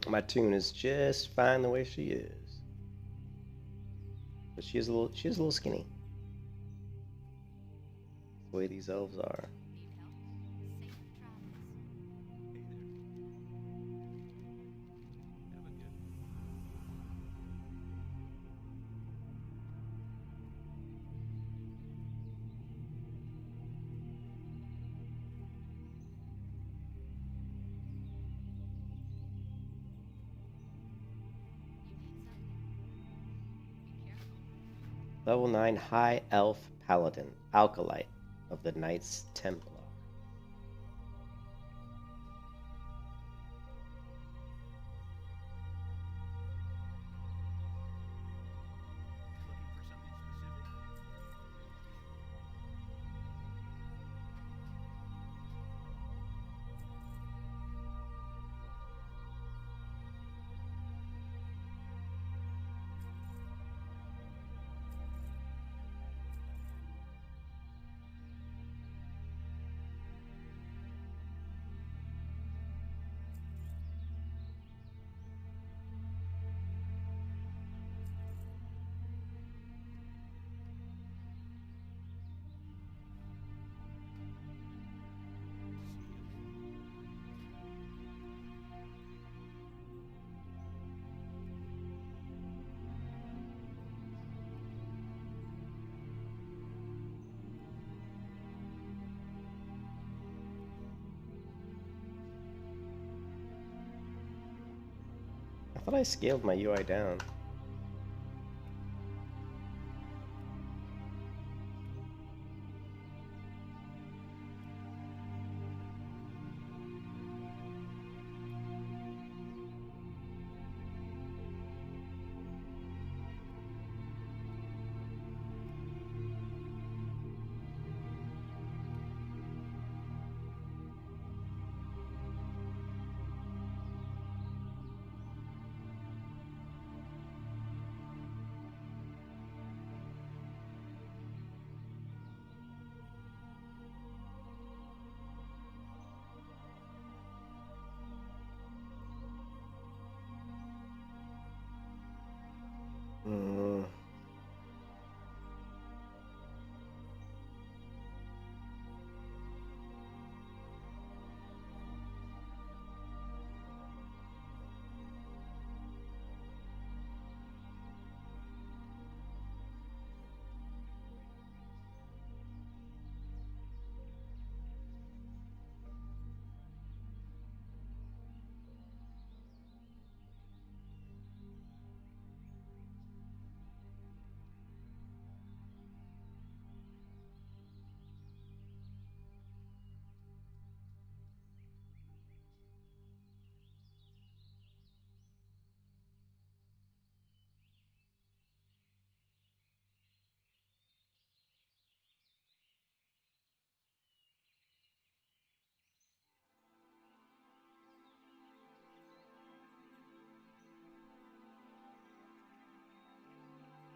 My tune is just fine the way she is, but she is a little skinny. The way these elves are. Level 9 High Elf Paladin, Alkalite of the Knights Templar. I thought I scaled my UI down.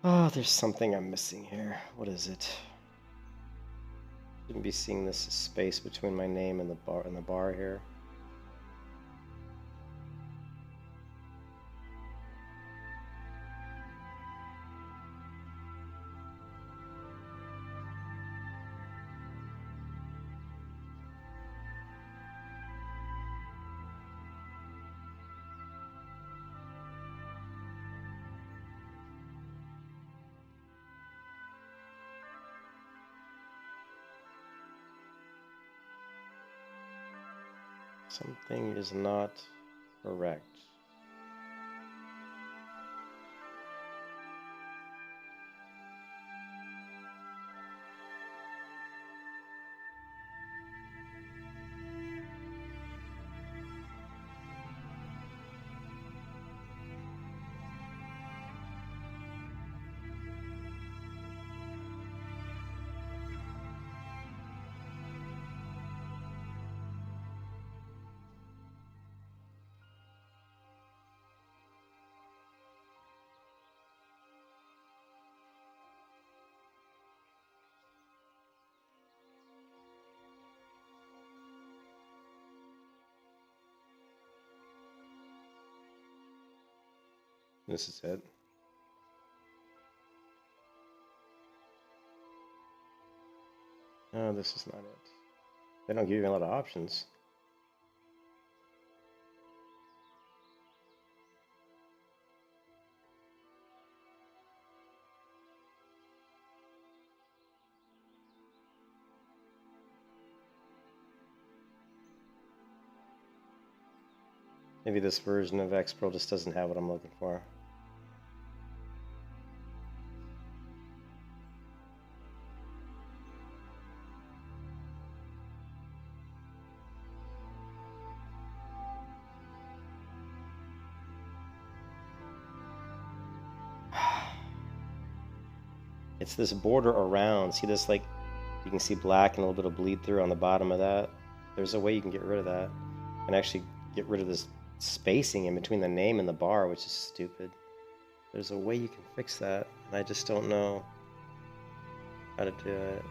Oh, there's something I'm missing here. What is it? Shouldn't be seeing this space between my name and the bar here. Something is not correct. This is it. No, this is not it. They don't give you a lot of options. Maybe this version of X-Pro just doesn't have what I'm looking for. It's this border around. See this, like, you can see black and a little bit of bleed through on the bottom of that. There's a way you can get rid of that and actually get rid of this spacing in between the name and the bar, which is stupid. There's a way you can fix that, and I just don't know how to do it.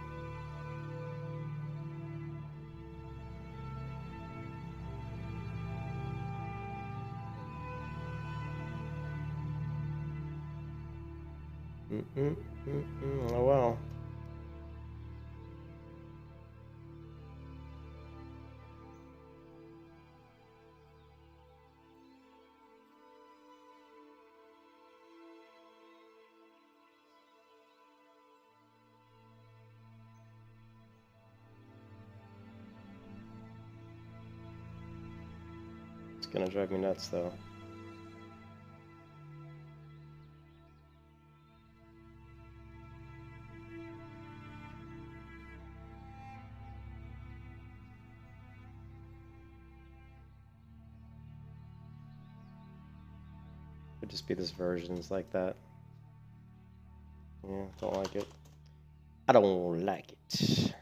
Oh well. It's gonna drive me nuts though. Could just be this version's like that. Yeah, don't like it. I don't like it.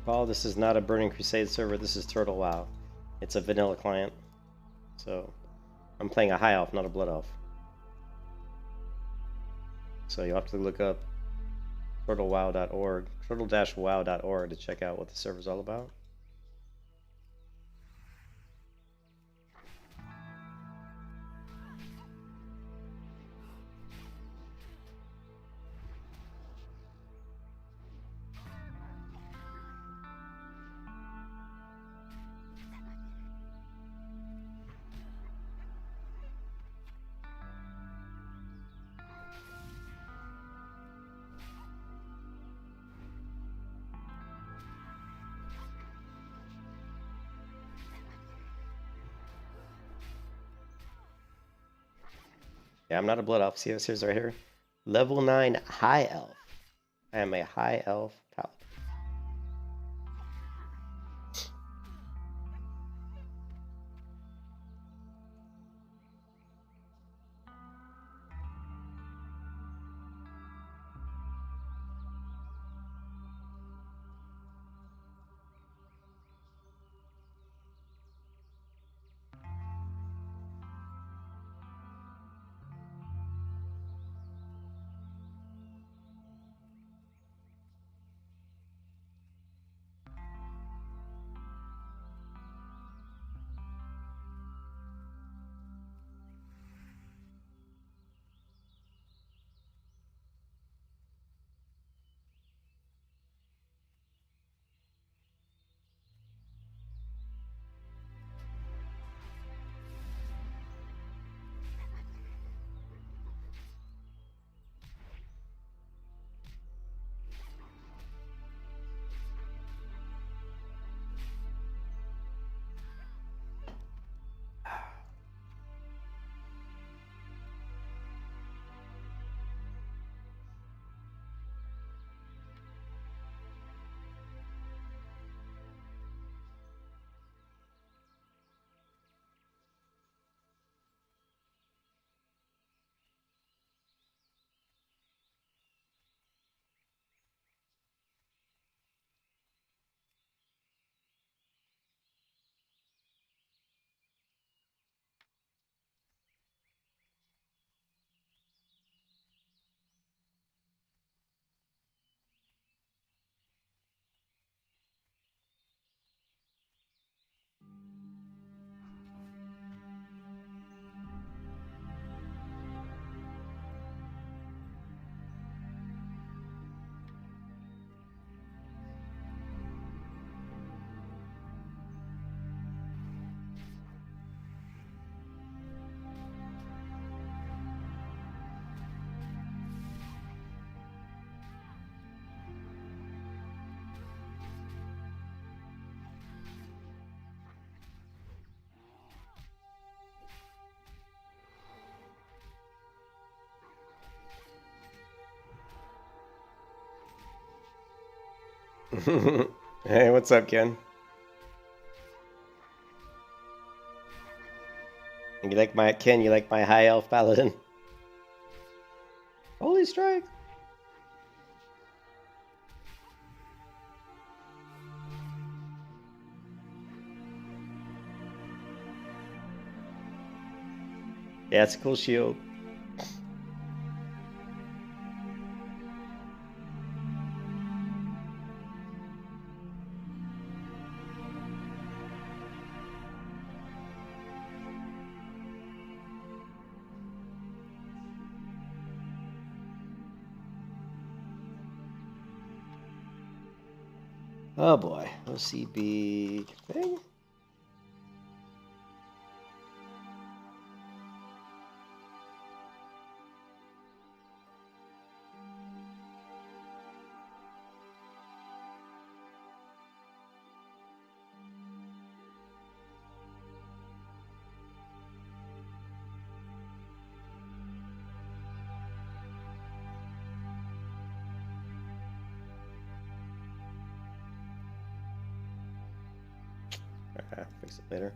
Paul, this is not a Burning Crusade server. This is Turtle WoW. It's a vanilla client. So I'm playing a high elf, not a blood elf. So you'll have to look up turtlewow.org, turtle-wow.org to check out what the server's all about. Yeah, I'm not a blood elf. See this here's right here. Level 9 high elf. I am a high elf paladin. Hey, what's up, Ken? You like my Ken? You like my high elf paladin? Holy strike! Yeah, it's a cool shield. Oh boy, OCB thing. Fix it later.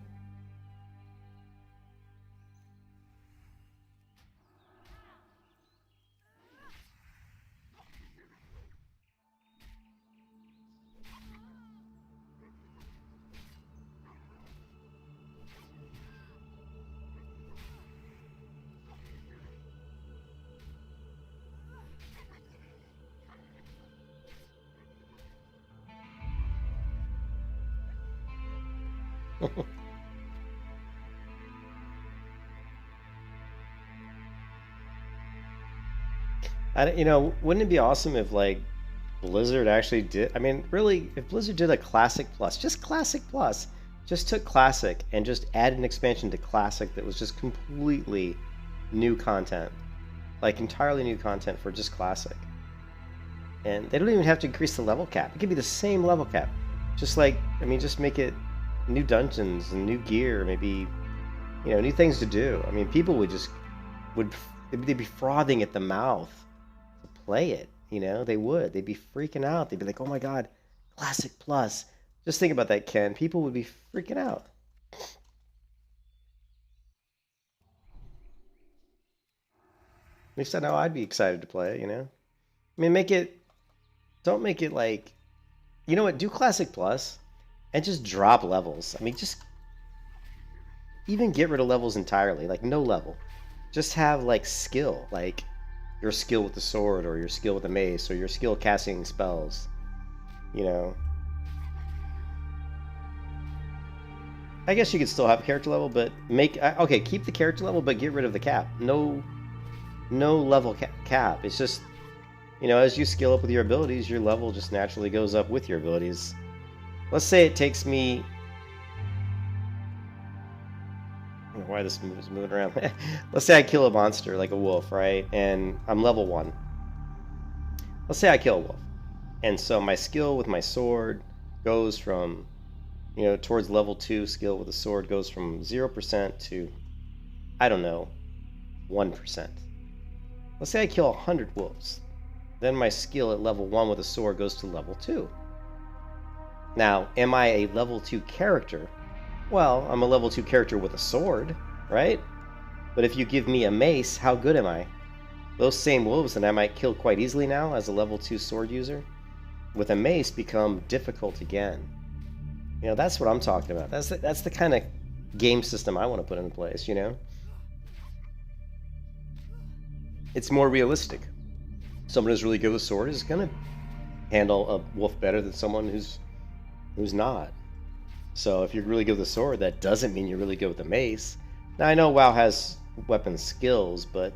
Wouldn't it be awesome if like Blizzard actually did? I mean, really, if Blizzard did a Classic Plus, just Classic Plus, just took Classic and just added an expansion to Classic that was just completely new content, like entirely new content for just Classic. And they don't even have to increase the level cap. It could be the same level cap. Just like, I mean, just make it new dungeons and new gear, maybe, new things to do. I mean, people they'd be frothing at the mouth to play it. They would. They'd be freaking out. They'd be like, oh my God, Classic Plus. Just think about that, Ken. People would be freaking out. At least I know I'd be excited to play it, I mean, don't make it like, you know what, do Classic Plus and just drop levels. I mean, just even get rid of levels entirely, like no level. Just have like skill, like your skill with the sword or your skill with the mace or your skill casting spells, I guess you could still have a character level, but keep the character level, but get rid of the cap. No level cap. It's just, as you scale up with your abilities, your level just naturally goes up with your abilities. Let's say it takes me... I don't know why this is moving around. Let's say I kill a monster, like a wolf, right? And I'm level 1. Let's say I kill a wolf. And so my skill with my sword goes from, towards level 2 skill with a sword goes from 0% to, I don't know, 1%. Let's say I kill 100 wolves. Then my skill at level 1 with a sword goes to level 2. Now, am I a level 2 character? Well, I'm a level 2 character with a sword, right? But if you give me a mace, how good am I? Those same wolves that I might kill quite easily now as a level 2 sword user, with a mace become difficult again. That's what I'm talking about. That's the kind of game system I want to put into place, It's more realistic. Someone who's really good with sword is going to handle a wolf better than someone who's not. So if you're really good with a sword, that doesn't mean you're really good with a mace. Now I know WoW has weapon skills, but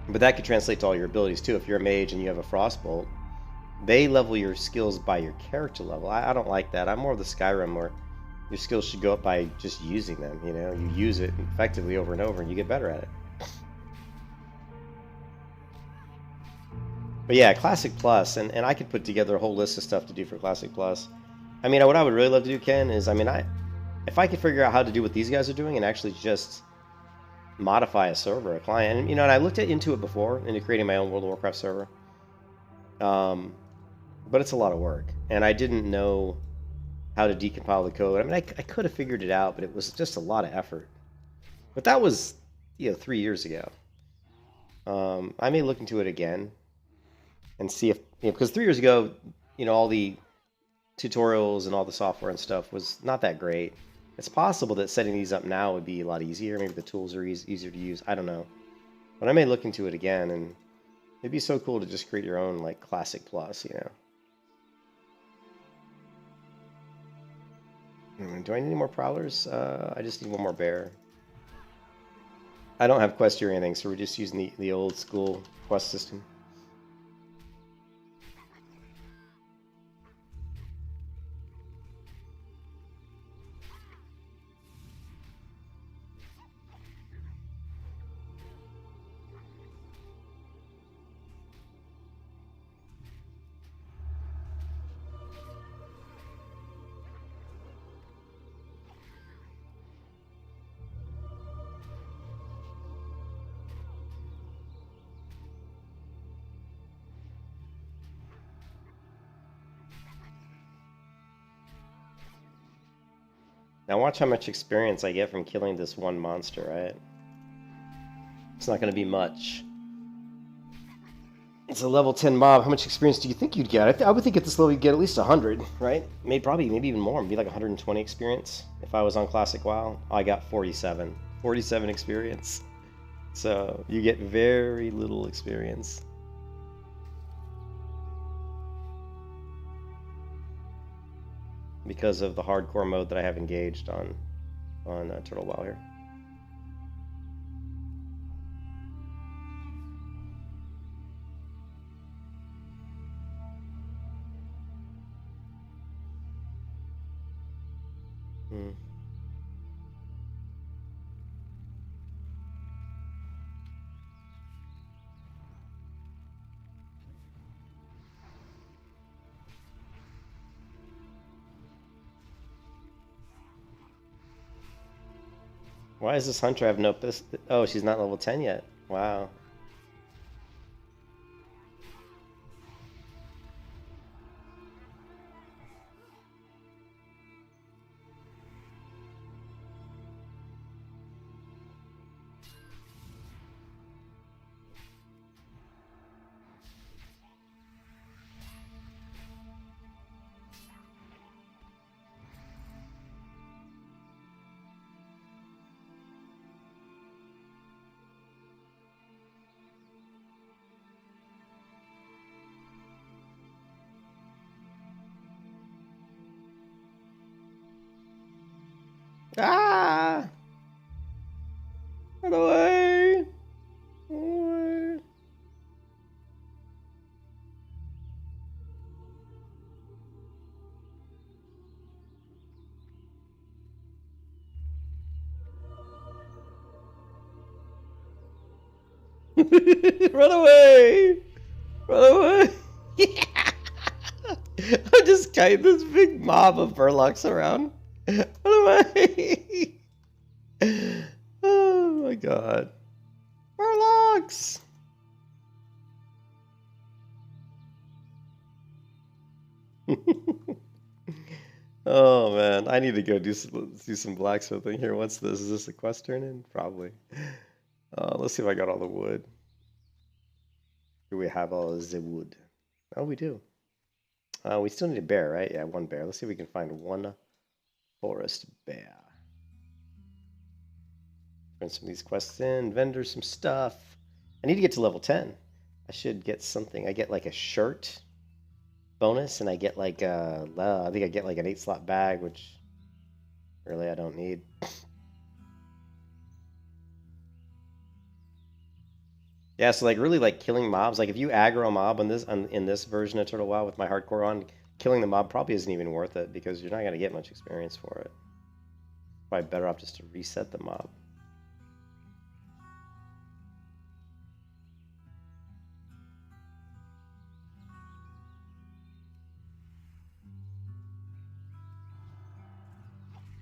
that could translate to all your abilities too. If you're a mage and you have a frostbolt, they level your skills by your character level. I don't like that. I'm more of the Skyrim where your skills should go up by just using them. You use it effectively over and over and you get better at it. But yeah, Classic Plus, and I could put together a whole list of stuff to do for Classic Plus. I mean, what I would really love to do, Ken, is, if I could figure out how to do what these guys are doing and actually just modify a server, a client, and I looked into it before, into creating my own World of Warcraft server. but it's a lot of work, and I didn't know how to decompile the code. I mean, I could have figured it out, but it was just a lot of effort. But that was, 3 years ago. I may look into it again and see if, because 3 years ago, all the tutorials and all the software and stuff was not that great. It's possible that setting these up now would be a lot easier. Maybe the tools are easier to use. I don't know. But I may look into it again, and it'd be so cool to just create your own, like, Classic Plus, Do I need any more Prowlers? I just need one more Bear. I don't have Quest or anything, so we're just using the old school Quest system. Now watch how much experience I get from killing this one monster, right? It's not going to be much. It's a level 10 mob. How much experience do you think you'd get? I would think at this level you'd get at least 100, right? Maybe even more. Maybe like 120 experience. If I was on Classic WoW, I got 47. 47 experience. So you get very little experience. Because of the hardcore mode that I have engaged on Turtle WoW here. Why does this hunter have no... Oh, she's not level 10 yet. Wow. Ah! Run away! Run away! Run away! Run away! I'm just kiting this big mob of Burlocks around. Run away! Oh my god. Burlocks! Oh man, I need to go do some blacksmithing here. What's this? Is this a quest turn in? Probably. Let's see if I got all the wood. Do we have all the wood? Oh, we do. We still need a bear, right? Yeah, one bear. Let's see if we can find one forest bear. Turn some of these quests in, vendor some stuff. I need to get to level 10. I should get something. I get like a shirt bonus, and I get like I think I get like an 8-slot bag, which really I don't need. Yeah, so like really like killing mobs. Like if you aggro a mob in this version of Turtle WoW with my hardcore on, killing the mob probably isn't even worth it because you're not gonna get much experience for it. Probably better off just to reset the mob.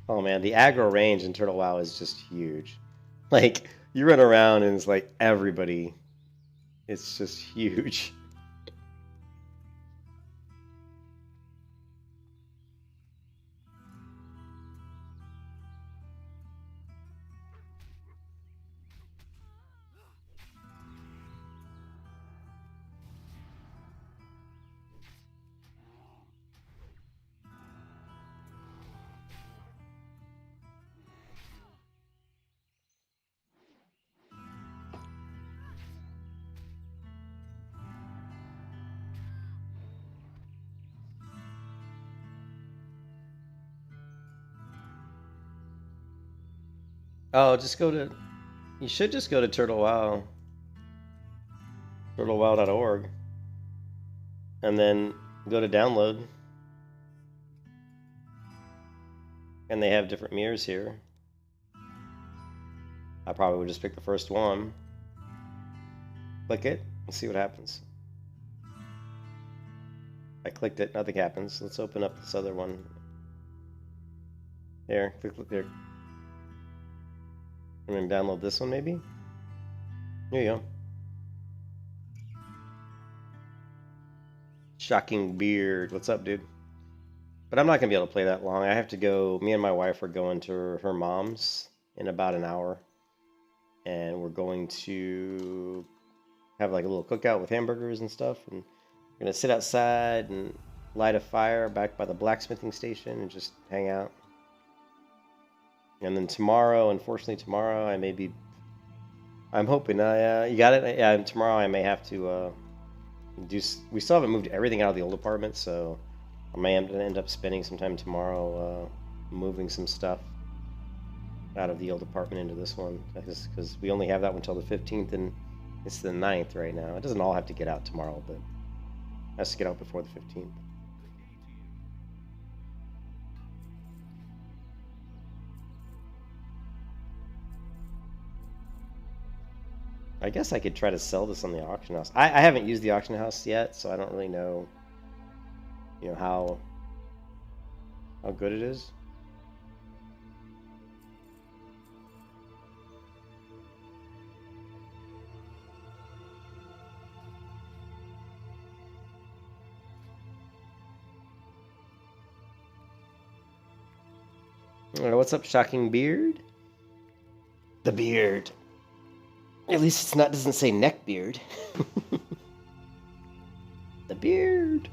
Oh man, the aggro range in Turtle WoW is just huge. Like you run around and it's like everybody. It's just huge. Oh, just go to... You should just go to Turtle WoW. turtlewow.org. And then go to download. And they have different mirrors here. I probably would just pick the first one. Click it and see what happens. I clicked it, nothing happens. Let's open up this other one. Here, click there. And then download this one maybe? Here you go. Shocking Beard. What's up, dude? But I'm not going to be able to play that long. I have to go... Me and my wife are going to her mom's in about an hour. And we're going to have like a little cookout with hamburgers and stuff. And we're going to sit outside and light a fire back by the blacksmithing station and just hang out. And then tomorrow, unfortunately tomorrow, I may be... I'm hoping, you got it? Yeah, tomorrow I may have to do... We still haven't moved everything out of the old apartment, so I may end up spending some time tomorrow moving some stuff out of the old apartment into this one. Because we only have that one until the 15th, and it's the 9th right now. It doesn't all have to get out tomorrow, but it has to get out before the 15th. I guess I could try to sell this on the auction house. I haven't used the auction house yet, so I don't really know, how good it is. What's up, Shocking Beard? The beard. At least it's not, doesn't say neck beard. The beard.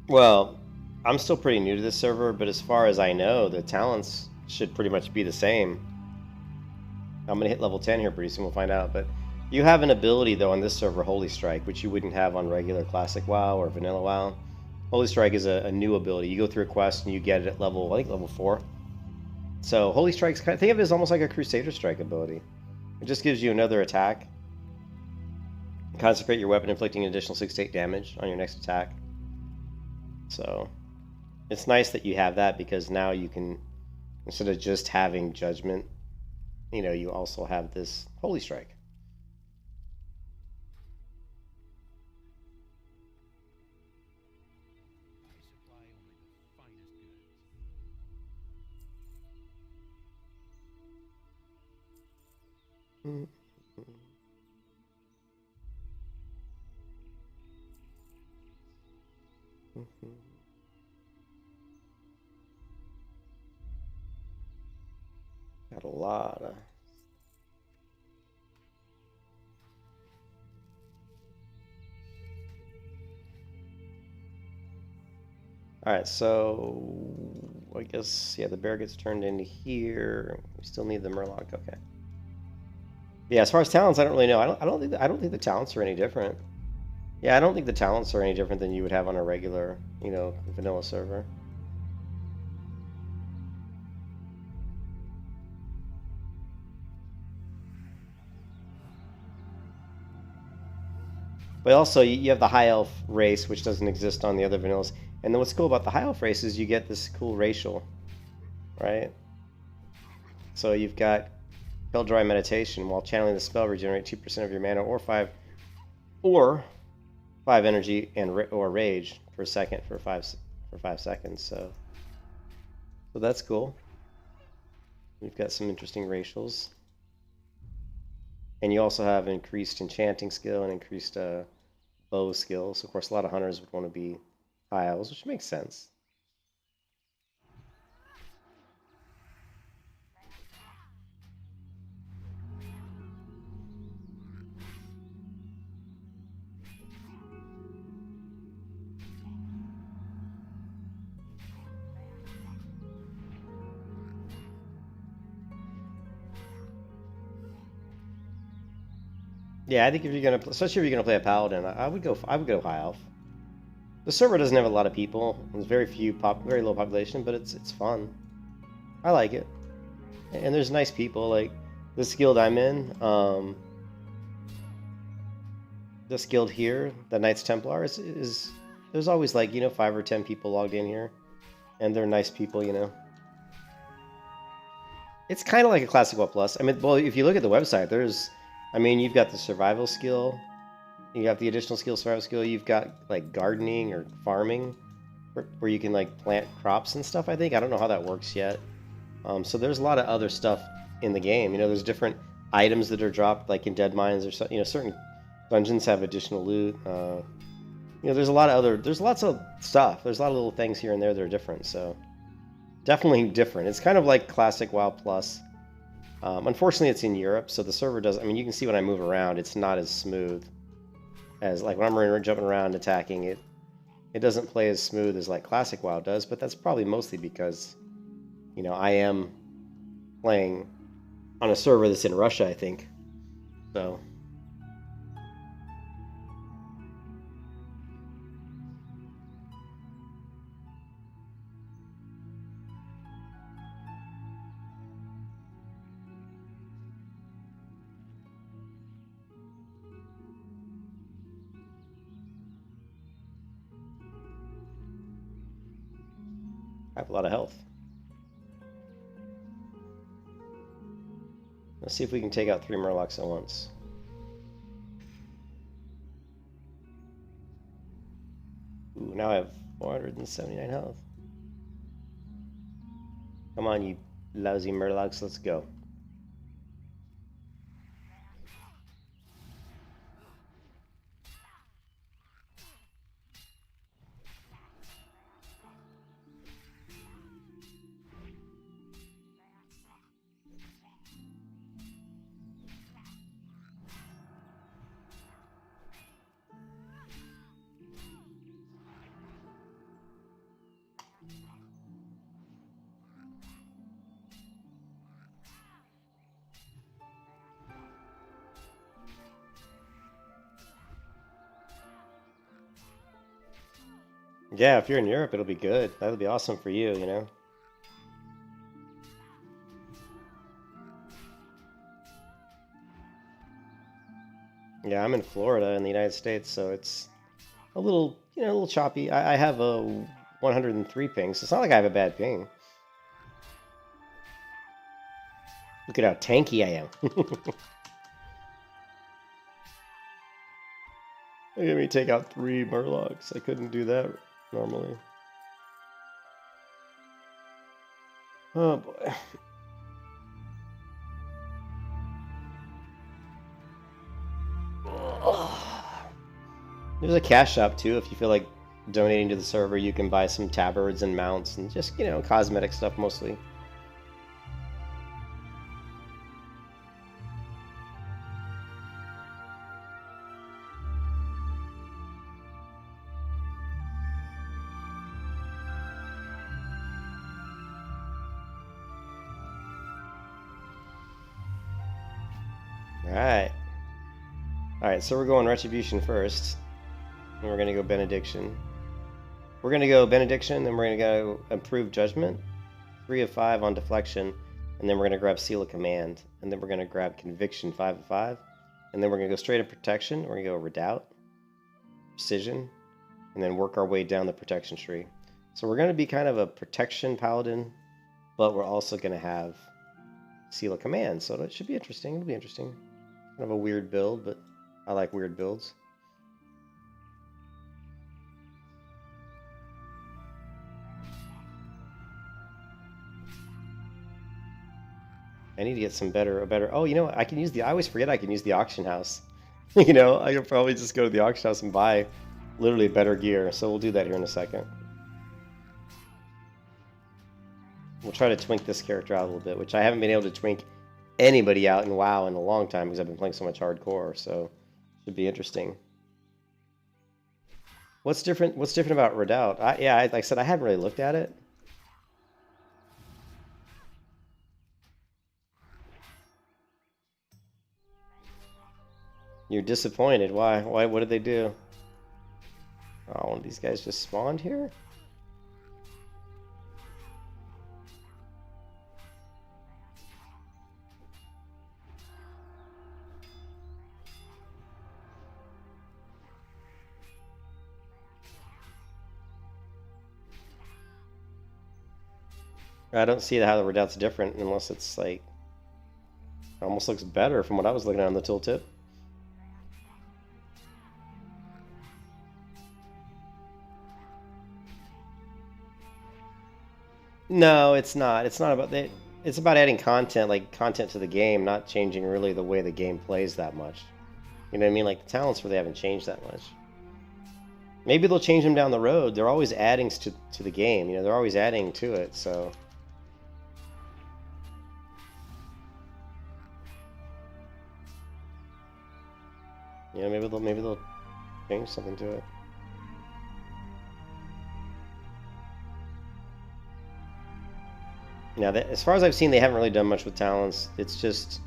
Well, I'm still pretty new to this server, but as far as I know, the talents should pretty much be the same. I'm going to hit level 10 here pretty soon, we'll find out, but you have an ability, though, on this server, Holy Strike, which you wouldn't have on regular Classic WoW or Vanilla WoW. Holy Strike is a new ability. You go through a quest and you get it at level, I think, level 4. So Holy Strike's think of it as almost like a Crusader Strike ability. It just gives you another attack. Consecrate your weapon, inflicting an additional 6 to 8 damage on your next attack. So it's nice that you have that, because now you can, instead of just having Judgment, you also have this Holy Strike. Got a lot of... Alright, so I guess, yeah, the bear gets turned into here. We still need the Murloc, okay. Yeah, as far as talents, I don't really know. I don't think the talents are any different. Yeah, I don't think the talents are any different than you would have on a regular, vanilla server. But also, you have the High Elf race, which doesn't exist on the other vanillas. And then what's cool about the High Elf race is you get this cool racial, right? So you've got Hell-Dry Meditation. While channeling the spell, regenerate 2% of your mana or 5 energy or rage per second for 5 seconds. So that's cool. We've got some interesting racials. And you also have increased enchanting skill and increased bow skill. So, of course, a lot of hunters would want to be high elves, which makes sense. Yeah, I think if you're gonna, especially if you're gonna play a paladin, I would go. I would go high elf. The server doesn't have a lot of people. There's very few very low population, but it's fun. I like it, and there's nice people. Like this guild I'm in, this guild here, the Knights Templar, is there's always like 5 or 10 people logged in here, and they're nice people. It's kind of like a Classic WoW Plus. I mean, well, if you look at the website, you've got the survival skill, you got the additional skill, survival skill, you've got like gardening or farming, where you can like plant crops and stuff. I don't know how that works yet. So there's a lot of other stuff in the game. There's different items that are dropped, like in Dead Mines, or certain dungeons have additional loot. There's lots of stuff. There's a lot of little things here and there that are different. So definitely different. It's kind of like Classic WoW Plus. Unfortunately, it's in Europe, so the server does. I mean, you can see when I move around, it's not as smooth as like when I'm jumping around attacking it. It doesn't play as smooth as like Classic WoW does, but that's probably mostly because I am playing on a server that's in Russia, I think. So. I have a lot of health. Let's see if we can take out 3 Murlocs at once. Ooh, now I have 479 health. Come on, you lousy Murlocs, let's go. Yeah, if you're in Europe, it'll be good. That'll be awesome for you, Yeah, I'm in Florida in the United States, so it's a little, a little choppy. I have a 103 ping, so it's not like I have a bad ping. Look at how tanky I am. Look at me take out 3 Murlocs. I couldn't do that normally. Oh boy. There's a cash shop too. If you feel like donating to the server, you can buy some tabards and mounts and just, cosmetic stuff mostly. Alright, so we're going Retribution first. And we're going to go Benediction. We're going to go Benediction, then we're going to go Improved Judgment. 3 of 5 on Deflection. And then we're going to grab Seal of Command. And then we're going to grab Conviction, 5 of 5. And then we're going to go straight to Protection. We're going to go Redoubt, Precision, and then work our way down the Protection tree. So we're going to be kind of a Protection Paladin, but we're also going to have Seal of Command. So it should be interesting. It'll be interesting. Kind of a weird build, but I like weird builds. I need to get a better. Oh, I can use I always forget I can use the auction house. I could probably just go to the auction house and buy literally better gear. So we'll do that here in a second. We'll try to twink this character out a little bit, which I haven't been able to twink anybody out in WoW in a long time because I've been playing so much hardcore. So should be interesting. What's different about Redoubt? Like I said, I haven't really looked at it. You're disappointed. Why? Why? What did they do? Oh, one of these guys just spawned here? I don't see how the redoubt's different unless it's like... It almost looks better from what I was looking at on the tooltip. No, it's not. It's not about that. It's about adding content, like content to the game, not changing really the way the game plays that much. You know what I mean? Like the talents really haven't changed that much. Maybe they'll change them down the road. They're always adding to the game. You know, they're always adding to it. So. You know, maybe they'll change something to it. Now, as far as I've seen, they haven't really done much with talents. It's just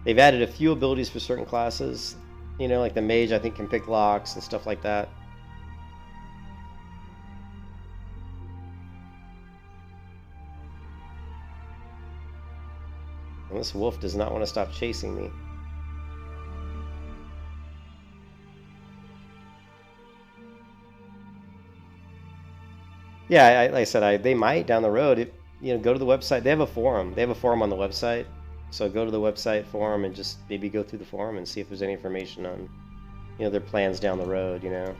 they've added a few abilities for certain classes. You know, like the mage, I think, can pick locks and stuff like that. And this wolf does not want to stop chasing me. Yeah, like I said, they might down the road. You know, go to the website. They have a forum. They have a forum on the website. So go to the website forum and just maybe go through the forum and see if there's any information on, you know, their plans down the road, you know.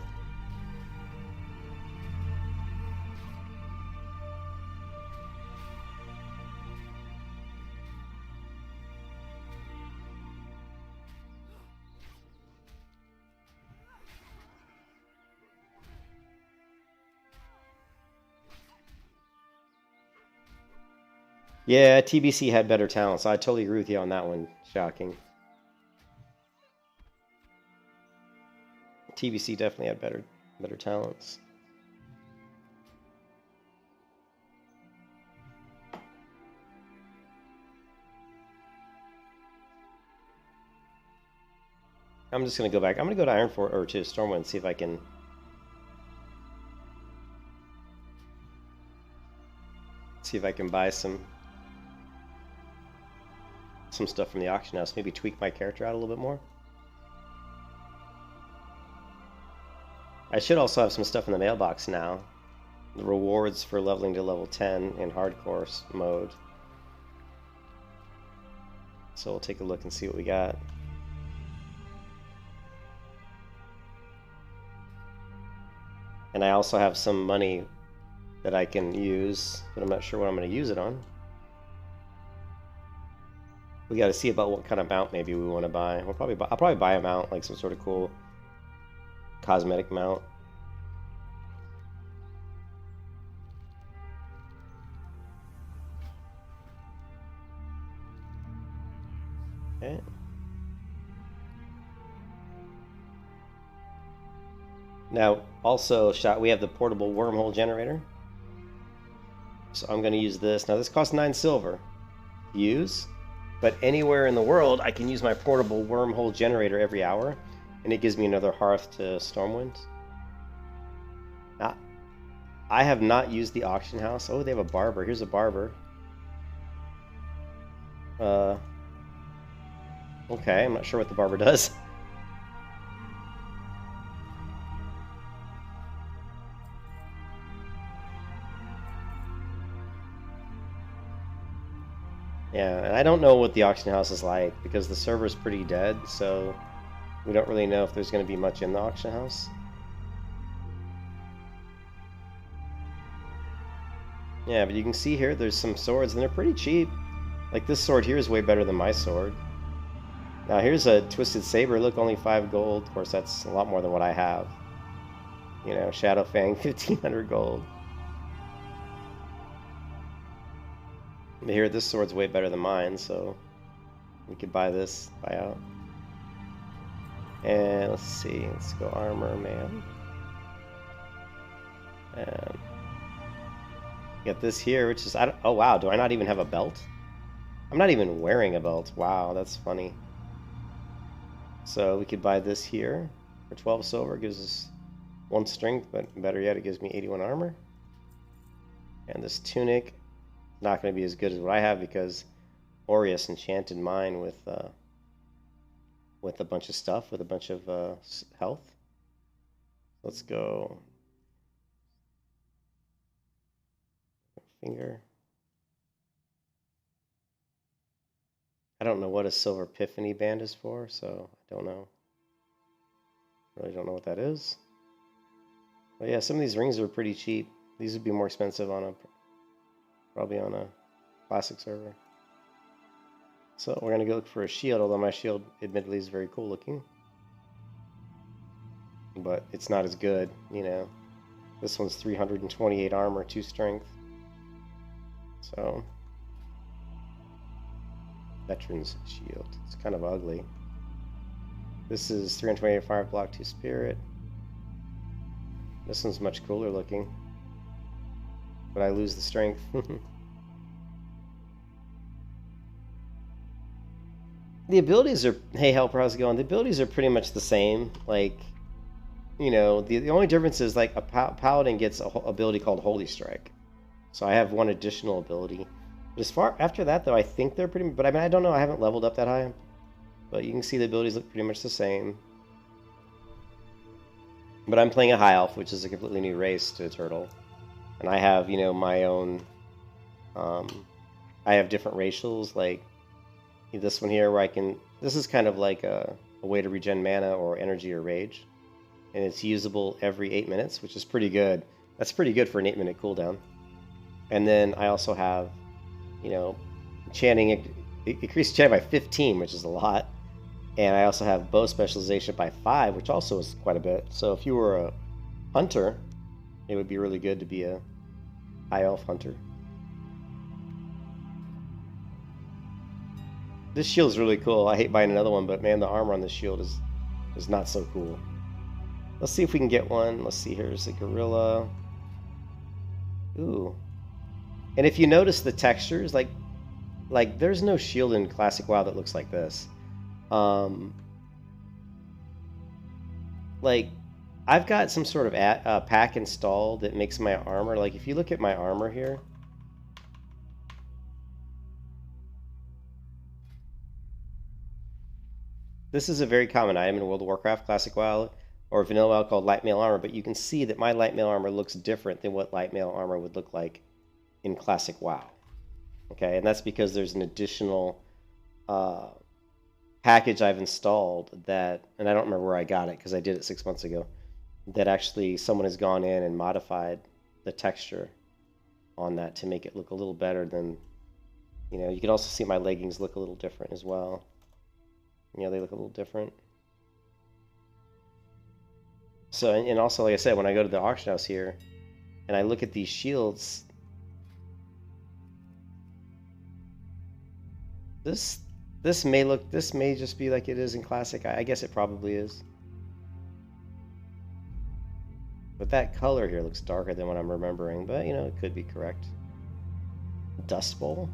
Yeah, TBC had better talent, so I totally agree with you on that one. Shocking. TBC definitely had better talents. I'm just gonna go back. I'm gonna go to Ironforge or to Stormwind and see if I can buy some stuff from the auction house. Maybe tweak my character out a little bit more. I should also have some stuff in the mailbox now. The rewards for leveling to level 10 in hardcore mode. So we'll take a look and see what we got. And I also have some money that I can use, but I'm not sure what I'm going to use it on. We got to see about what kind of mount maybe we want to buy. I'll probably buy a mount, like some sort of cool cosmetic mount. Okay. Now, also, we have the portable wormhole generator. So I'm going to use this. Now, this costs 9 silver to use. But anywhere in the world, I can use my portable wormhole generator every hour, and it gives me another hearth to Stormwind. Now, I have not used the auction house. Oh, they have a barber. Here's a barber. Okay, I'm not sure what the barber does. Yeah, and I don't know what the auction house is like because the server's pretty dead, so we don't really know if there's going to be much in the auction house. Yeah, but you can see here there's some swords and they're pretty cheap. Like this sword here is way better than my sword. Now here's a Twisted Saber, look, only 5 gold. Of course, that's a lot more than what I have. You know, Shadow Fang, 1500 gold. Here, this sword's way better than mine, so we could buy this, buy out. And let's see, let's go armor, man. And get this here, which is, oh wow, do I not even have a belt? I'm not even wearing a belt. Wow, that's funny. So we could buy this here for 12 silver. It gives us 1 strength, but better yet, it gives me 81 armor. And this tunic is not going to be as good as what I have because Aureus enchanted mine with a bunch of stuff, with a bunch of health. Let's go. Finger. I don't know what a silver epiphany band is for, so I don't know. Really don't know what that is. But yeah, some of these rings are pretty cheap. These would be more expensive on probably on a classic server. So we're gonna go look for a shield, although my shield admittedly is very cool looking. But it's not as good, you know. This one's 328 armor, 2 strength. So Veteran's shield. It's kind of ugly. This is 328 fire block, 2 spirit. This one's much cooler looking. But I lose the strength. The abilities are... Hey, Helper, how's it going? The abilities are pretty much the same. Like, you know, the only difference is, like, a Paladin gets an ability called Holy Strike. So I have 1 additional ability. But as far... After that, though, I think they're pretty... But I mean, I don't know. I haven't leveled up that high. But you can see the abilities look pretty much the same. But I'm playing a High Elf, which is a completely new race to a Turtle. And I have, you know, my own... I have different racials, like... This one here where I can... This is kind of like a way to regen mana or energy or rage. And it's usable every 8 minutes, which is pretty good. That's pretty good for an 8-minute cooldown. And then I also have, you know, chanting... It increases chanting by 15, which is a lot. And I also have bow specialization by 5, which also is quite a bit. So if you were a hunter, it would be really good to be a high elf hunter. This shield's really cool. I hate buying another one, but man, the armor on this shield is not so cool. Let's see if we can get one. Let's see, here's a gorilla. Ooh. And if you notice the textures, like there's no shield in Classic WoW that looks like this. Like, I've got some sort of pack installed that makes my armor, like if you look at my armor here, this is a very common item in World of Warcraft, Classic WoW, or Vanilla WoW called Light Mail Armor, but you can see that my Light Mail Armor looks different than what Light Mail Armor would look like in Classic WoW. Okay, and that's because there's an additional package I've installed that, and I don't remember where I got it because I did it 6 months ago, that actually someone has gone in and modified the texture on that to make it look a little better than, you know, you can also see my leggings look a little different as well. You know, they look a little different. So, and also, like I said, when I go to the auction house here and I look at these shields, this may just be like it is in Classic. I guess it probably is. But that color here looks darker than what I'm remembering, but you know, it could be correct. Dust Bowl.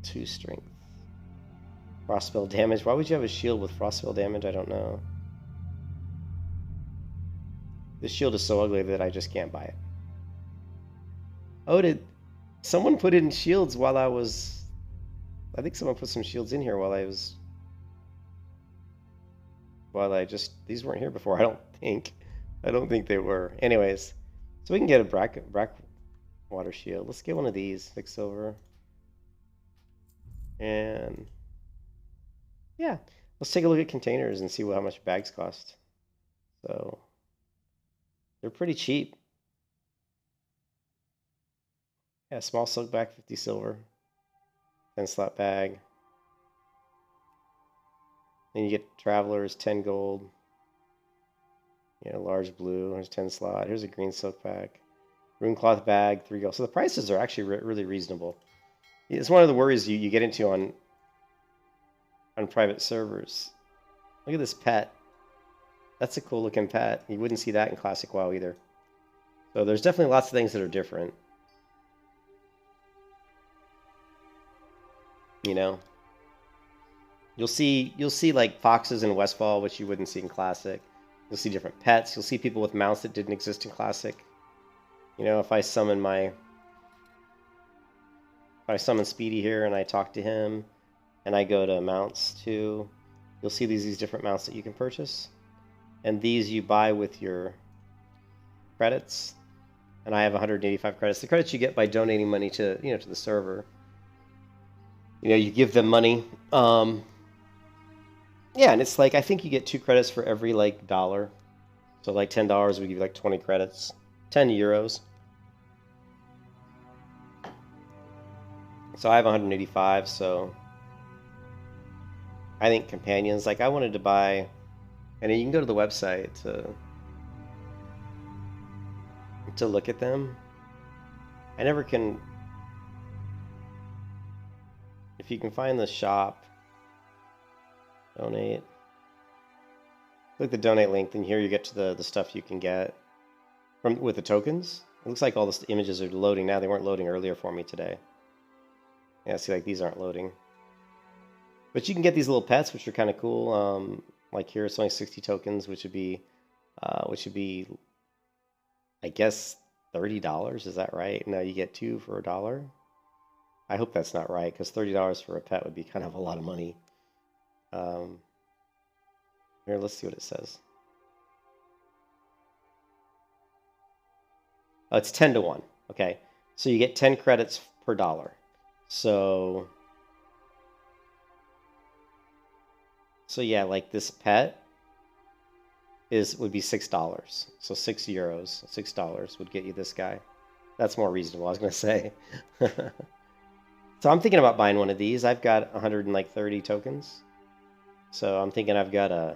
2 strength. Frostspell damage. Why would you have a shield with frostspell damage? I don't know. This shield is so ugly that I just can't buy it. Oh, did someone put in shields while I was... I think someone put some shields in here while I was... These weren't here before, I don't think. I don't think they were. Anyways, so we can get a Brackwater shield. Let's get one of these. 6 silver. And yeah, let's take a look at containers and see how much bags cost. So they're pretty cheap. Yeah, small silk bag, 50 silver. 10 slot bag. Then you get travelers, 10 gold. Yeah, large blue, there's 10 slot. Here's a green silk bag. Rune cloth bag, 3 gold. So the prices are actually really reasonable. It's one of the worries you get into on private servers. Look at this pet. That's a cool looking pet. You wouldn't see that in Classic WoW either. So there's definitely lots of things that are different. You know? You'll see like foxes in Westfall, which you wouldn't see in Classic. You'll see different pets. You'll see people with mounts that didn't exist in Classic. You know, if I summon Speedy here and I talk to him, and I go to mounts too, you'll see these different mounts that you can purchase, and these you buy with your credits. And I have 185 credits. The credits you get by donating money to to the server. You know, you give them money. Yeah, and it's like I think you get 2 credits for every like dollar. So like $10 we give you like 20 credits, 10 euros. So I have 185. So I think companions. Like I wanted to buy, and you can go to the website to look at them. I never can. If you can find the shop, donate. Click the donate link, then here you get to the stuff you can get with the tokens. It looks like all the images are loading now. They weren't loading earlier for me today. Yeah, see, like these aren't loading. But you can get these little pets, which are kind of cool. Like here, it's only 60 tokens, which would be, I guess, $30. Is that right? No, you get 2 for $1. I hope that's not right, because $30 for a pet would be kind of a lot of money. Here, let's see what it says. Oh, it's 10 to 1. Okay, so you get 10 credits per dollar. So yeah, like this pet would be $6. So €6, $6 would get you this guy. That's more reasonable, I was gonna say. So I'm thinking about buying one of these. I've got 130 tokens. So I'm thinking I've got a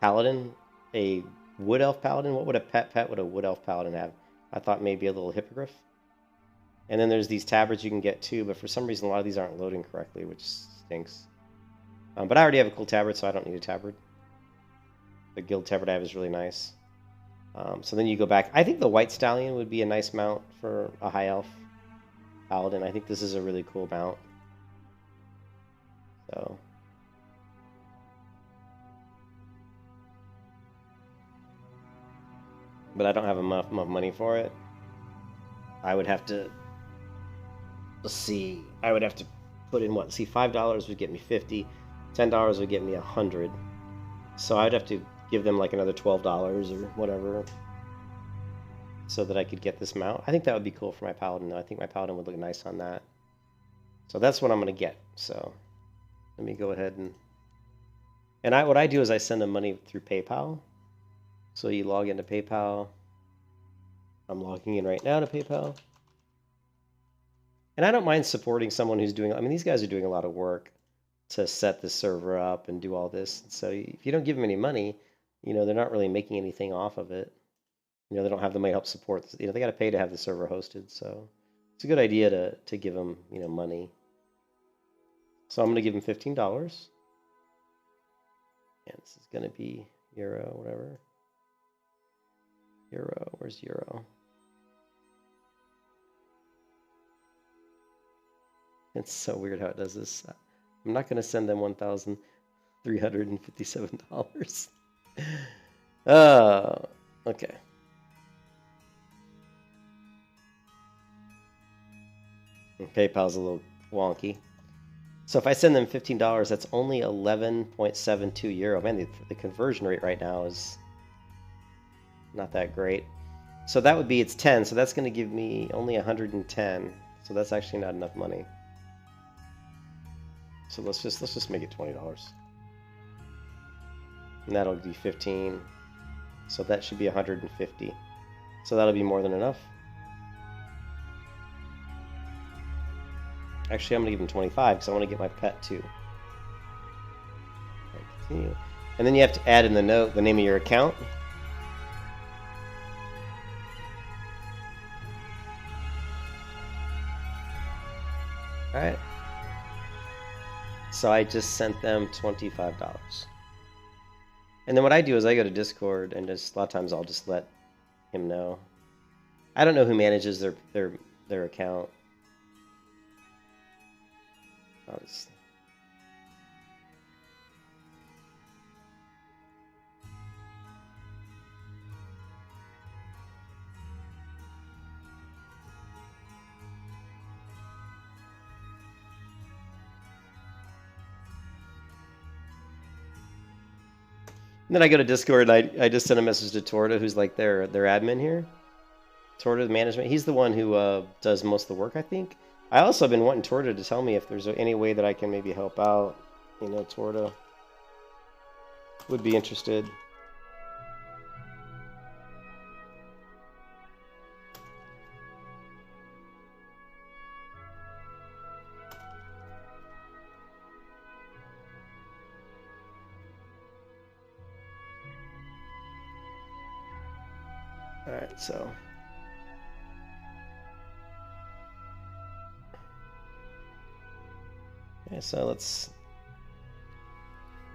Paladin, a Wood Elf Paladin. What would a pet would a Wood Elf Paladin have? I thought maybe a little Hippogriff. And then there's these tabards you can get too, but for some reason a lot of these aren't loading correctly, which stinks. But I already have a cool tabard, so I don't need a tabard. The guild tabard I have is really nice. So then you go back. I think the White Stallion would be a nice mount for a High Elf Paladin. I think this is a really cool mount. So but I don't have enough money for it. I would have to, let's see, I would have to put in what? See, $5 would get me 50, $10 would get me 100. So I'd have to give them like another $12 or whatever so that I could get this mount. I think that would be cool for my Paladin, though. I think my Paladin would look nice on that. So that's what I'm going to get. So let me go ahead and what I do is I send them money through PayPal. So you log into PayPal. I'm logging in right now to PayPal. And I don't mind supporting someone who's doing, I mean, these guys are doing a lot of work to set the server up and do all this. So if you don't give them any money, they're not really making anything off of it. They don't have the money to help support this. They got to pay to have the server hosted. So it's a good idea to give them, money. So I'm going to give them $15. And this is going to be Euro, whatever. Euro, where's Euro? It's so weird how it does this. I'm not going to send them $1,357. Okay. PayPal's a little wonky. So if I send them $15, that's only 11.72 euro. Man, the conversion rate right now is not that great. So that would be, it's 10, so that's going to give me only 110. So that's actually not enough money. So let's just make it $20. And that'll be 15. So that should be 150. So that'll be more than enough. Actually, I'm going to give him 25 because I want to get my pet too. Right, continue. And then you have to add in the note the name of your account. All right. So I just sent them $25. And then what I do is I go to Discord and just a lot of times I'll just let him know. I don't know who manages their account. then I go to Discord and I just send a message to Torta, who's like their admin here. Torta management. He's the one who does most of the work, I think. I also have been wanting Torta to tell me if there's any way that I can maybe help out. You know, Torta would be interested. Alright, so... yeah, so let's...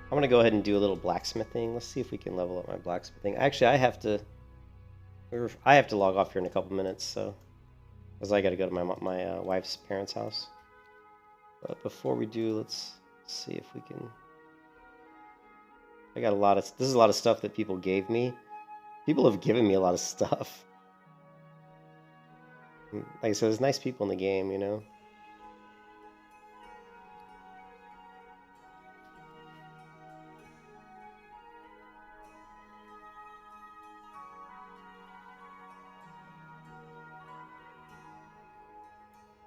I'm going to go ahead and do a little blacksmithing. Let's see if we can level up my blacksmithing. Actually, I have to log off here in a couple minutes, so... because I got to go to my wife's parents' house. But before we do, let's see if we can... I got a lot of... this is a lot of stuff that people gave me. People have given me a lot of stuff. Like I said, there's nice people in the game, you know?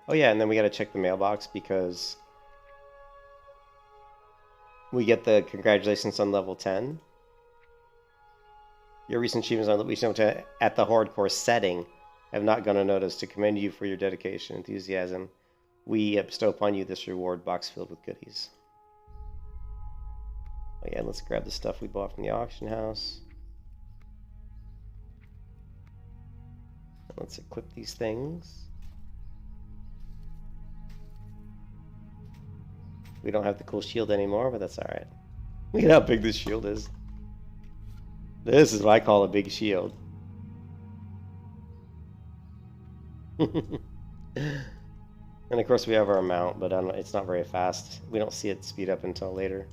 Oh yeah, and then we got to check the mailbox because we get the congratulations on level 10. Your recent achievements on level 10 at the hardcore setting have not gone unnoticed. To commend you for your dedication and enthusiasm, we bestow upon you this reward box filled with goodies. Oh yeah, let's grab the stuff we bought from the auction house. Let's equip these things. We don't have the cool shield anymore, but that's alright. Look at how big this shield is. This is what I call a big shield. And of course we have our mount, but it's not very fast. We don't see it speed up until later.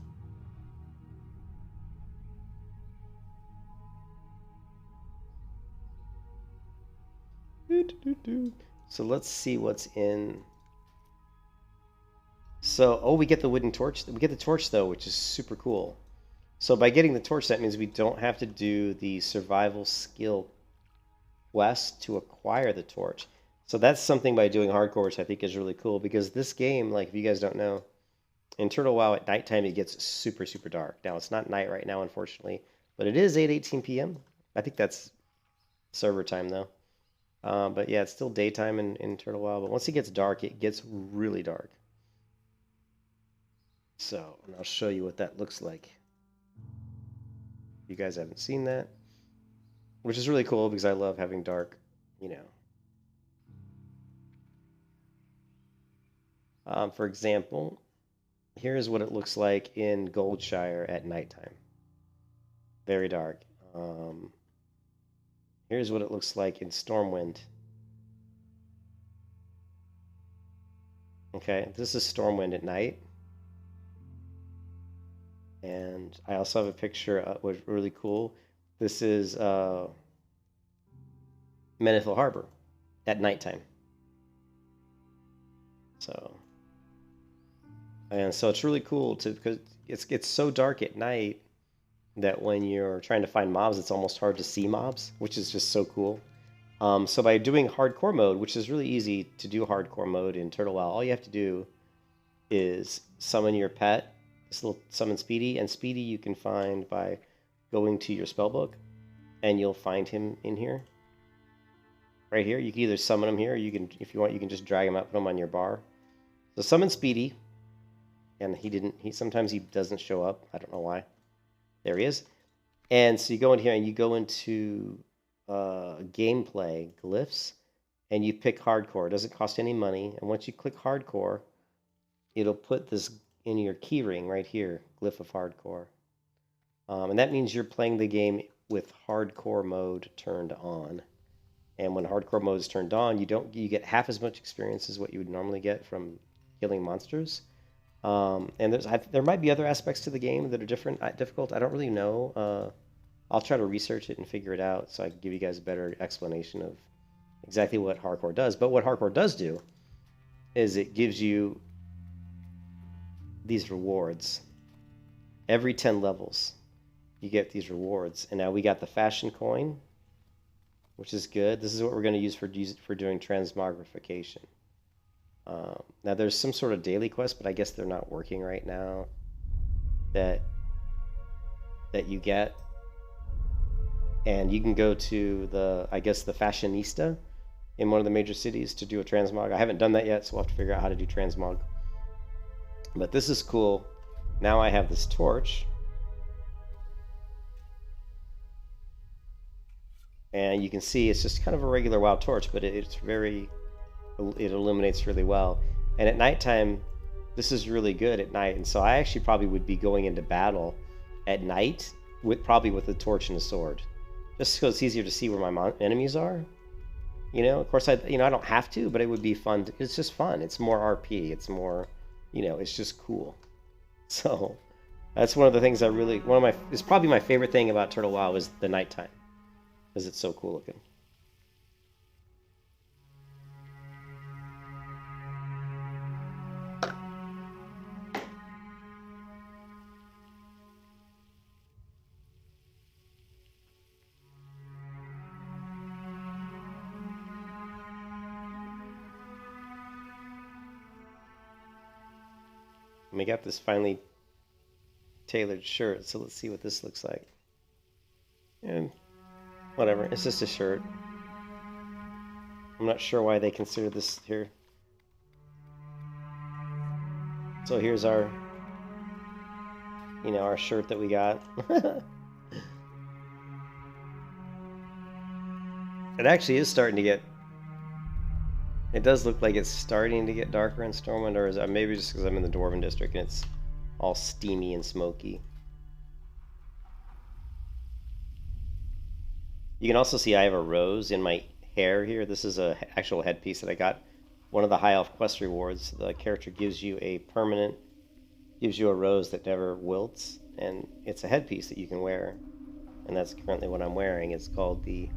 So let's see what's in... so, oh, we get the wooden torch. We get the torch, though, which is super cool. So by getting the torch, that means we don't have to do the survival skill quest to acquire the torch. So that's something by doing hardcore, which I think is really cool, because this game, like, if you guys don't know, in Turtle WoW at nighttime, it gets super, super dark. Now, it's not night right now, unfortunately, but it is 8:18 p.m. I think that's server time, though. But yeah, it's still daytime in Turtle WoW, but once it gets dark, it gets really dark. So, and I'll show you what that looks like. You guys haven't seen that, which is really cool because I love having dark, you know. For example, here's what it looks like in Goldshire at nighttime. Very dark. Here's what it looks like in Stormwind. Okay, this is Stormwind at night. And I also have a picture which is really cool. This is Menethil Harbor at nighttime. So, and so it's really cool because it's so dark at night that when you're trying to find mobs, it's almost hard to see mobs, which is just so cool. So by doing hardcore mode, which is really easy to do hardcore mode in Turtle WoW, all you have to do is summon your pet. This little summon Speedy, and Speedy you can find by going to your spellbook, and you'll find him in here. Right here, you can either summon him here, or you can, if you want, you can just drag him up, put him on your bar. So summon Speedy, and sometimes he doesn't show up. I don't know why. There he is. And so you go in here and you go into gameplay glyphs, and you pick hardcore. It doesn't cost any money, and once you click hardcore, it'll put this in your keyring right here, glyph of hardcore. And that means you're playing the game with hardcore mode turned on. And when hardcore mode is turned on, you get half as much experience as what you would normally get from killing monsters. And there might be other aspects to the game that are difficult. I don't really know. I'll try to research it and figure it out so I can give you guys a better explanation of exactly what hardcore does. But what hardcore does do is it gives you these rewards every 10 levels. you get these rewards. And now we got the fashion coin, which is good. This is what we're going to use for doing transmogrification. Now there's some sort of daily quest, but I guess they're not working right now. That you get, and you can go to the, I guess, the fashionista in one of the major cities to do a transmog. I haven't done that yet, so we'll have to figure out how to do transmog. But this is cool. Now I have this torch. And you can see it's just kind of a regular WoW torch, but it illuminates really well. And at nighttime, this is really good at night. And so I actually probably would be going into battle at night probably with a torch and a sword, just because it's easier to see where my enemies are. You know, of course, I don't have to, but it would be fun. It's just fun. It's more RP. It's more, it's just cool. So that's one of the things it's probably my favorite thing about Turtle WoW is the nighttime, because it's so cool looking. We got this finely tailored shirt, so let's see what this looks like. And whatever, it's just a shirt. I'm not sure why they consider this here. So here's our, our shirt that we got. It actually is starting to get, it does look like it's starting to get darker in Stormwind, or is it maybe just because I'm in the Dwarven District and it's all steamy and smoky. You can also see I have a rose in my hair here. This is an actual headpiece that I got. One of the High Elf quest rewards. The character gives you a rose that never wilts, and it's a headpiece that you can wear. And that's currently what I'm wearing. It's called the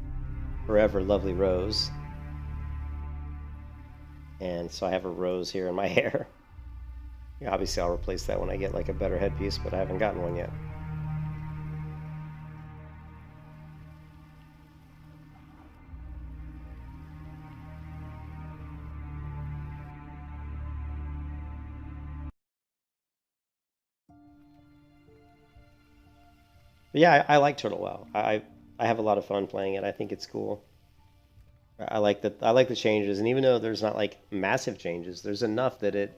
Forever Lovely Rose. And so I have a rose here in my hair. Yeah, obviously I'll replace that when I get like a better headpiece, but I haven't gotten one yet. But yeah, I like Turtle WoW. I have a lot of fun playing it. I think it's cool. I like the changes, and even though there's not like massive changes, there's enough that it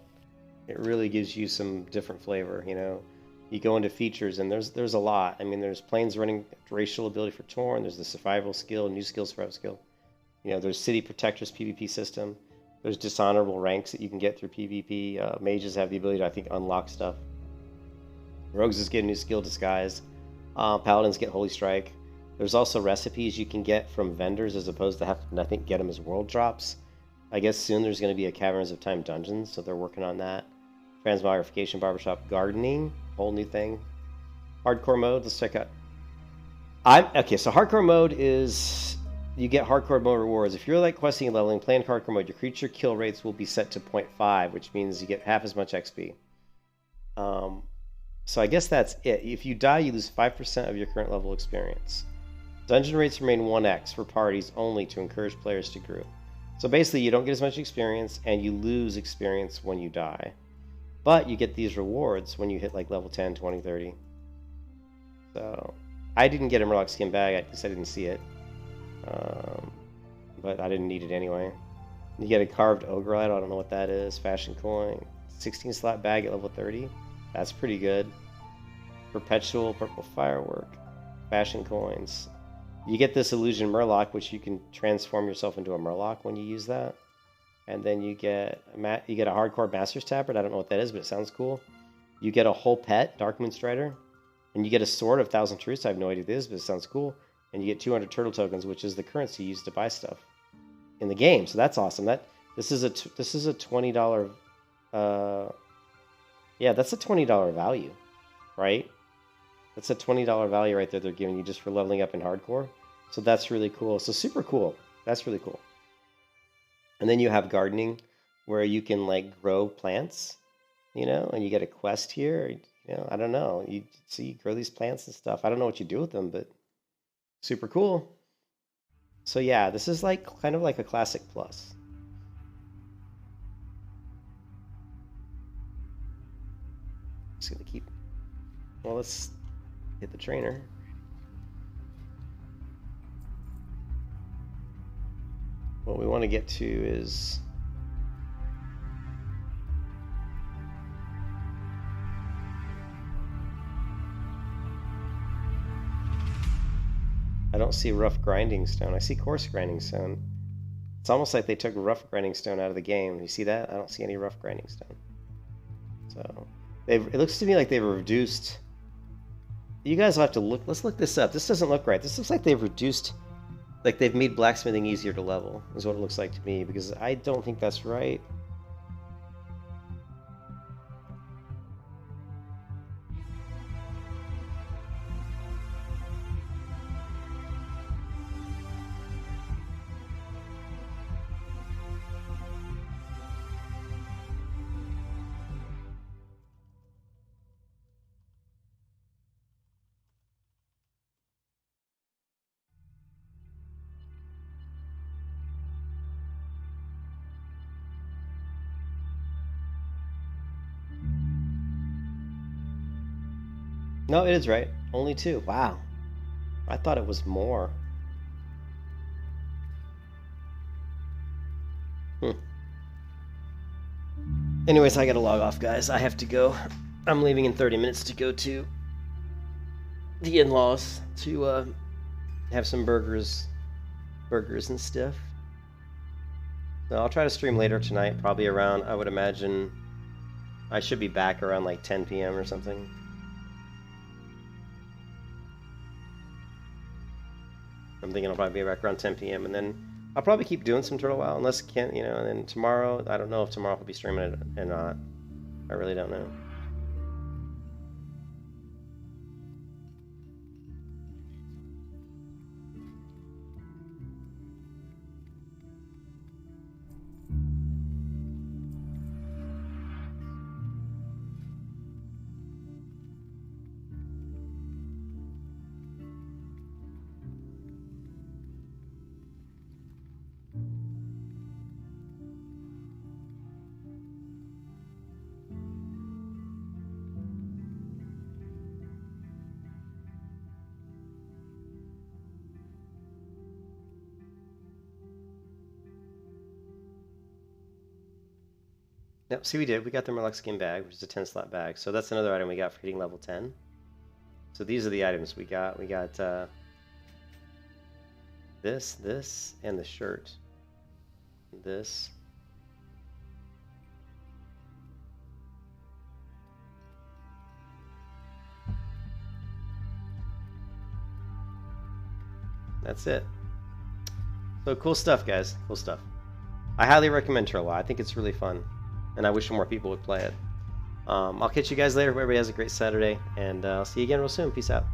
really gives you some different flavor. You go into features, and there's a lot. I mean, there's planes running racial ability for Torn. There's the survival skill, new skills for upskill. There's city protectors PvP system. There's dishonorable ranks that you can get through PvP. Mages have the ability to, I think, unlock stuff. Rogues just get a new skill, disguise. Paladins get Holy Strike. There's also recipes you can get from vendors as opposed to having to, I think, get them as world drops. I guess soon there's going to be a Caverns of Time dungeon, so they're working on that. Transmogrification, barbershop, gardening, whole new thing. Hardcore mode, let's check out. Okay, so hardcore mode is, you get hardcore mode rewards. If you're like questing and leveling, playing hardcore mode, your creature kill rates will be set to 0.5, which means you get half as much XP. So I guess that's it. If you die, you lose 5% of your current level experience. Dungeon rates remain 1x for parties only to encourage players to group. So basically, you don't get as much experience, and you lose experience when you die. But you get these rewards when you hit like level 10, 20, 30. So I didn't get a Murloc skin bag, I guess I didn't see it. But I didn't need it anyway. You get a carved ogre light, I don't know what that is. Fashion coin. 16 slot bag at level 30. That's pretty good. Perpetual purple firework. Fashion coins. You get this illusion Murloc, which you can transform yourself into a Murloc when you use that. And then you get a hardcore Master's Tabard. I don't know what that is, but it sounds cool. You get a whole pet, Darkmoon Strider. And you get a sword of 1,000 Truths. I have no idea what it is, but it sounds cool. And you get 200 turtle tokens, which is the currency used to buy stuff in the game. So that's awesome. This is a $20. Yeah, that's a $20 value, right? That's a $20 value right there they're giving you just for leveling up in hardcore. So that's really cool. So super cool. That's really cool. And then you have gardening, where you can like grow plants, and you get a quest here. You know, I don't know. You see, you grow these plants and stuff. I don't know what you do with them, but super cool. So yeah, this is like kind of like a classic plus. Just gonna keep. Well, let's hit the trainer. What we want to get to is I don't see rough grinding stone. I see coarse grinding stone. It's almost like they took rough grinding stone out of the game. You see that? I don't see any rough grinding stone. So it looks to me like they've reduced. You guys will have to look. Let's look this up. This doesn't look right. This looks like they've reduced, like they've made blacksmithing easier to level, is what it looks like to me, because I don't think that's right. No, it is right. Only 2. Wow. I thought it was more. Anyways, I gotta log off, guys. I have to go. I'm leaving in 30 minutes to go to the in-laws to have some burgers and stuff. So I'll try to stream later tonight, probably around, I would imagine, I should be back around like 10 p.m. or something. I'm thinking I'll probably be back around 10 p.m. and then I'll probably keep doing some Turtle WoW unless can't, you know, and then tomorrow, I don't know if tomorrow I'll be streaming it or not. I really don't know. Yep, see we did. We got the Merlux skin bag, which is a 10 slot bag. So that's another item we got for hitting level 10. So these are the items we got. We got this, and the shirt. This. That's it. So cool stuff, guys. Cool stuff. I highly recommend Turtle. I think it's really fun, and I wish more people would play it. I'll catch you guys later. Everybody has a great Saturday, and I'll see you again real soon. Peace out.